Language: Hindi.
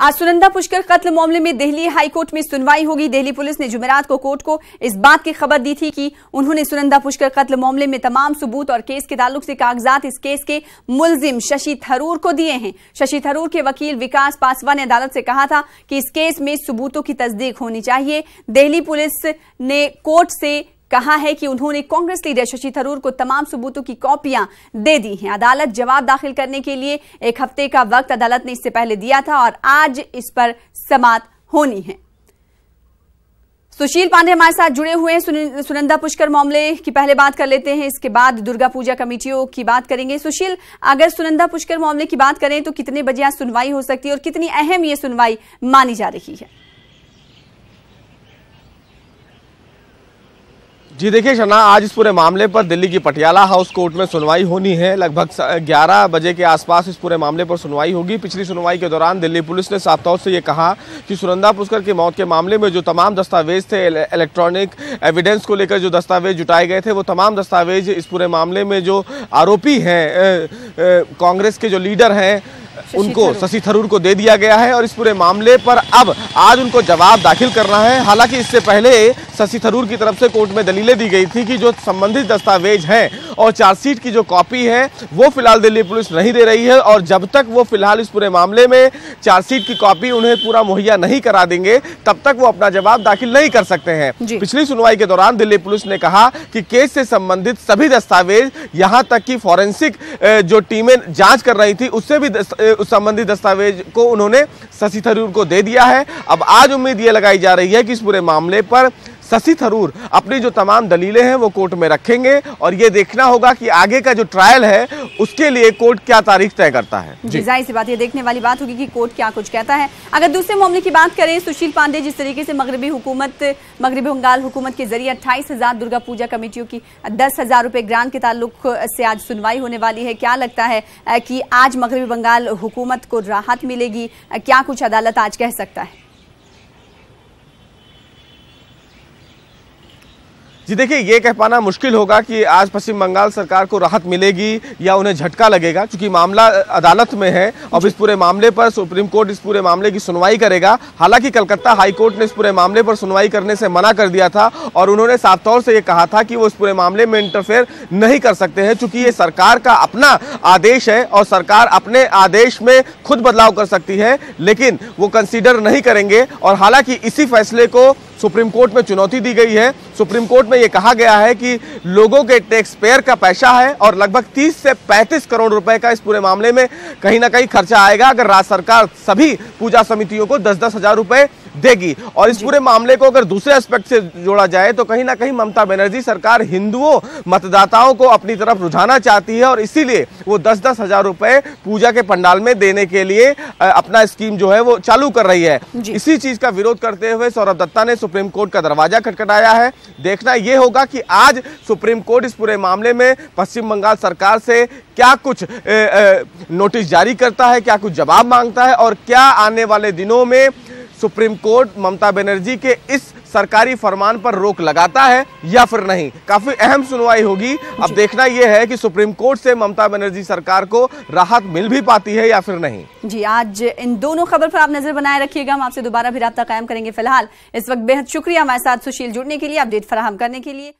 आज सुनंदा पुष्कर कत्ल मामले में दिल्ली हाईकोर्ट में सुनवाई होगी। दिल्ली पुलिस ने जुमेरात को कोर्ट को इस बात की खबर दी थी कि उन्होंने सुनंदा पुष्कर कत्ल मामले में तमाम सबूत और केस के ताल्लुक से कागजात इस केस के मुलजिम शशि थरूर को दिए हैं। शशि थरूर के वकील विकास पासवान ने अदालत से कहा था कि इस केस में सबूतों की तस्दीक होनी चाहिए। दिल्ली पुलिस ने कोर्ट से कहा है कि उन्होंने कांग्रेस लीडर शशि थरूर को तमाम सबूतों की कॉपियां दे दी हैं। अदालत जवाब दाखिल करने के लिए 1 हफ्ते का वक्त अदालत ने इससे पहले दिया था और आज इस पर समाअत होनी है। सुशील पांडे हमारे साथ जुड़े हुए हैं। सुनंदा पुष्कर मामले की पहले बात कर लेते हैं, इसके बाद दुर्गा पूजा कमेटियों की बात करेंगे। सुशील, अगर सुनंदा पुष्कर मामले की बात करें तो कितने बजे आज सुनवाई हो सकती है और कितनी अहम ये सुनवाई मानी जा रही है? जी देखिए शना, आज इस पूरे मामले पर दिल्ली की पटियाला हाउस कोर्ट में सुनवाई होनी है। लगभग 11 बजे के आसपास इस पूरे मामले पर सुनवाई होगी। पिछली सुनवाई के दौरान दिल्ली पुलिस ने साफ तौर से ये कहा कि सुनंदा पुष्कर की मौत के मामले में जो तमाम दस्तावेज थे, इलेक्ट्रॉनिक एविडेंस को लेकर जो दस्तावेज जुटाए गए थे, वो तमाम दस्तावेज इस पूरे मामले में जो आरोपी हैं, कांग्रेस के जो लीडर हैं, उनको शशि थरूर को दे दिया गया है और इस पूरे मामले पर अब आज उनको जवाब दाखिल करना है। हालांकि इससे पहले शशि थरूर की तरफ से कोर्ट में दलीलें दी गई थी कि जो संबंधित दस्तावेज हैं और चार्जशीट की जो कॉपी है वो फिलहाल दिल्ली पुलिस नहीं दे रही है और जब तक वो फिलहाल इस पूरे मामले में चार्जशीट की कॉपी उन्हें पूरा मुहैया नहीं करा देंगे तब तक वो अपना जवाब दाखिल नहीं कर सकते हैं। पिछली सुनवाई के दौरान दिल्ली पुलिस ने कहा कि केस से संबंधित सभी दस्तावेज, यहां तक कि फॉरेंसिक जो टीमें जांच कर रही थी उससे भी उस संबंधित दस्तावेज को उन्होंने शशि थरूर को दे दिया है। अब आज उम्मीद ये लगाई जा रही है कि इस पूरे मामले पर शशि थरूर अपनी जो तमाम दलीलें हैं वो कोर्ट में रखेंगे और ये देखना होगा कि आगे का जो ट्रायल है उसके लिए कोर्ट क्या तारीख तय करता है। जाहिर सी बात, ये देखने वाली बात होगी कि कोर्ट क्या कुछ कहता है। अगर दूसरे मामले की बात करें, सुशील पांडे जिस तरीके से मगरबी बंगाल हुकूमत के जरिए 28,000 दुर्गा पूजा कमेटियों की 10,000 रुपए ग्रांट के ताल्लुक से आज सुनवाई होने वाली है, क्या लगता है कि आज मगरबी बंगाल हुकूमत को राहत मिलेगी? क्या कुछ अदालत आज कह सकता है? जी देखिए, ये कह पाना मुश्किल होगा कि आज पश्चिम बंगाल सरकार को राहत मिलेगी या उन्हें झटका लगेगा, क्योंकि मामला अदालत में है। अब इस पूरे मामले पर सुप्रीम कोर्ट इस पूरे मामले की सुनवाई करेगा। हालांकि कलकत्ता हाई कोर्ट ने इस पूरे मामले पर सुनवाई करने से मना कर दिया था और उन्होंने साफ तौर से ये कहा था कि वो इस पूरे मामले में इंटरफेयर नहीं कर सकते हैं, चूंकि ये सरकार का अपना आदेश है और सरकार अपने आदेश में खुद बदलाव कर सकती है, लेकिन वो कंसीडर नहीं करेंगे। और हालांकि इसी फैसले को सुप्रीम कोर्ट में चुनौती दी गई है। सुप्रीम कोर्ट में यह कहा गया है कि लोगों के टैक्स पेयर का पैसा है और लगभग 30 से 35 करोड़ रुपए का इस पूरे मामले में कहीं ना कहीं खर्चा आएगा अगर राज्य सरकार सभी पूजा समितियों को 10-10 हजार रुपए देगी। और इस पूरे मामले को अगर दूसरे एस्पेक्ट से जोड़ा जाए तो कहीं ना कहीं ममता बनर्जी सरकार हिंदुओं मतदाताओं को अपनी तरफ रुझाना चाहती है और इसीलिए वो 10-10 हजार रुपए पूजा के पंडाल में देने के लिए अपना स्कीम जो है वो चालू कर रही है। इसी चीज का विरोध करते हुए सौरभ दत्ता ने सुप्रीम कोर्ट का दरवाजा खटखटाया है। देखना यह होगा कि आज सुप्रीम कोर्ट इस पूरे मामले में पश्चिम बंगाल सरकार से क्या कुछ नोटिस जारी करता है, क्या कुछ जवाब मांगता है और क्या आने वाले दिनों में सुप्रीम कोर्ट ममता बनर्जी के इस सरकारी फरमान पर रोक लगाता है या फिर नहीं। काफी अहम सुनवाई होगी। अब देखना यह है कि सुप्रीम कोर्ट से ममता बनर्जी सरकार को राहत मिल भी पाती है या फिर नहीं। जी, आज इन दोनों खबर पर आप नजर बनाए रखिएगा। हम आपसे दोबारा भी राब्ता कायम करेंगे। फिलहाल इस वक्त बेहद शुक्रिया हमारे साथ सुशील जुड़ने के लिए, अपडेट फराहम करने के लिए।